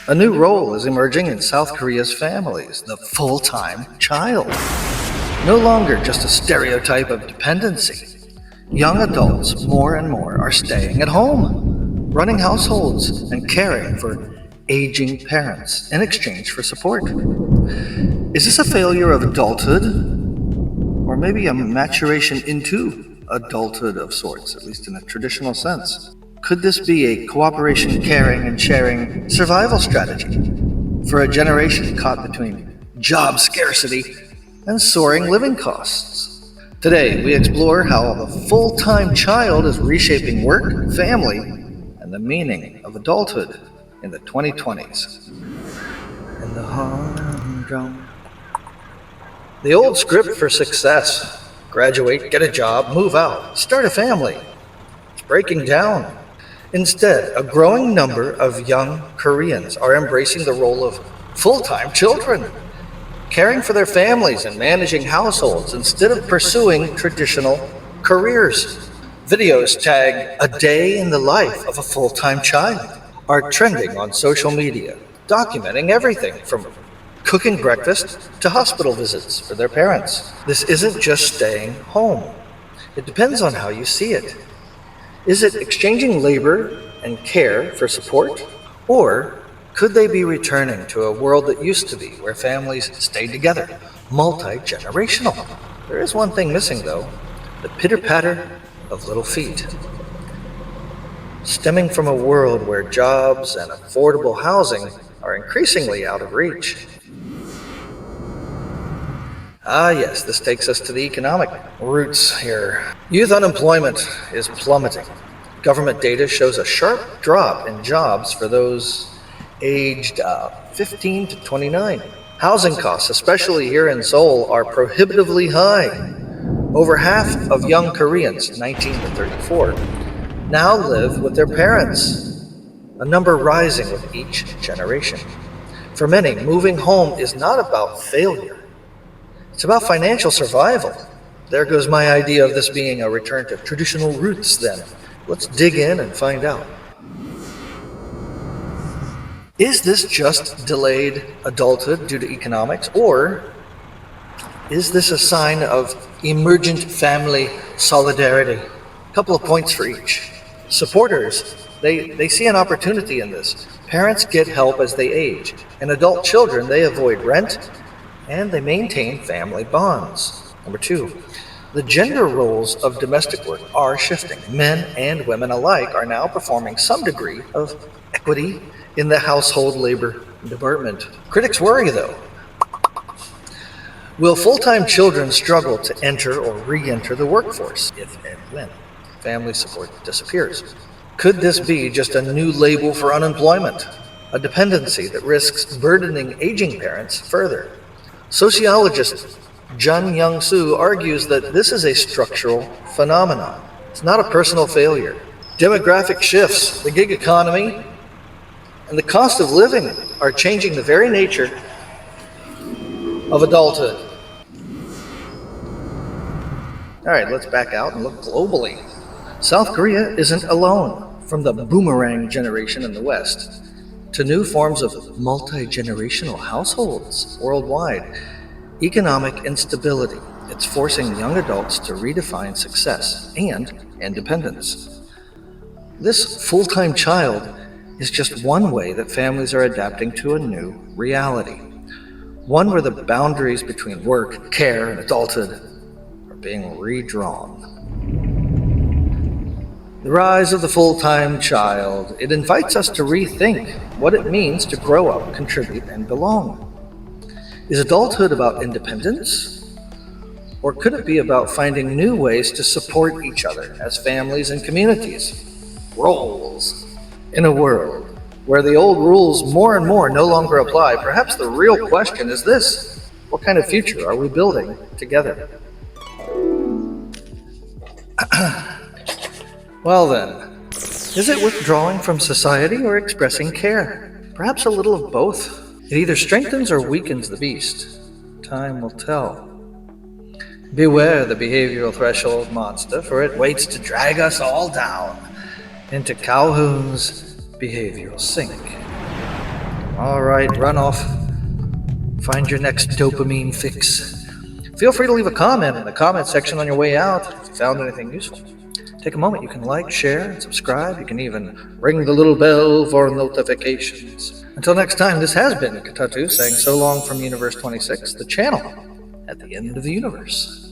A new role is emerging in South Korea's families, the full-time child. No longer just a stereotype of dependency. Young adults, more and more, are staying at home, running households and caring for aging parents in exchange for support. Is this a failure of adulthood? Or maybe a maturation into adulthood of sorts, at least in a traditional sense? Could this be a cooperation, caring, and sharing survival strategy for a generation caught between job scarcity and soaring living costs? Today, we explore how the full-time child is reshaping work, family, and the meaning of adulthood in the 2020s. In the humdrum. The old script for success: graduate, get a job, move out, start a family. It's breaking down. Instead, a growing number of young Koreans are embracing the role of full-time children, caring for their families and managing households instead of pursuing traditional careers. Videos tagged "A Day in the Life of a Full-Time Child" are trending on social media, documenting everything from cooking breakfast to hospital visits for their parents. This isn't just staying home. It depends on how you see it. Is it exchanging labor and care for support? Or could they be returning to a world that used to be, where families stayed together, multi-generational? There is one thing missing, though: the pitter-patter of little feet. Stemming from a world where jobs and affordable housing are increasingly out of reach. Yes, this takes us to the economic roots here. Youth unemployment is plummeting. Government data shows a sharp drop in jobs for those aged 15 to 29. Housing costs, especially here in Seoul, are prohibitively high. Over half of young Koreans, 19 to 34, now live with their parents, a number rising with each generation. For many, moving home is not about failure. It's about financial survival. There goes my idea of this being a return to traditional roots, then. Let's dig in and find out. Is this just delayed adulthood due to economics, or is this a sign of emergent family solidarity? A couple of points for each. Supporters, they see an opportunity in this. Parents get help as they age, and adult children, they avoid rent, and they maintain family bonds. Number two, the gender roles of domestic work are shifting. Men and women alike are now performing some degree of equity in the household labor department. Critics worry, though. Will full-time children struggle to enter or re-enter the workforce if and when family support disappears? Could this be just a new label for unemployment, a dependency that risks burdening aging parents further? Sociologist Jun Young-soo argues that this is a structural phenomenon. It's not a personal failure. Demographic shifts, the gig economy, and the cost of living are changing the very nature of adulthood. All right, let's back out and look globally. South Korea isn't alone. From the boomerang generation in the West to new forms of multi-generational households worldwide, economic instability, it's forcing young adults to redefine success and independence. This full-time child is just one way that families are adapting to a new reality, one where the boundaries between work, care, and adulthood are being redrawn. The rise of the full-time child, it invites us to rethink what it means to grow up, contribute, and belong. Is adulthood about independence? Or could it be about finding new ways to support each other as families and communities? Roles. In a world where the old rules more and more no longer apply, perhaps the real question is this: what kind of future are we building together? Well then, is it withdrawing from society or expressing care? Perhaps a little of both. It either strengthens or weakens the beast. Time will tell. Beware the behavioral threshold monster, for it waits to drag us all down into Calhoun's behavioral sink. All right, run off. Find your next dopamine fix. Feel free to leave a comment in the comment section on your way out if you found anything useful. Take a moment, you can like, share, and subscribe. You can even ring the little bell for notifications. Until next time, this has been Katatu saying so long from Universe 26, the channel at the end of the universe.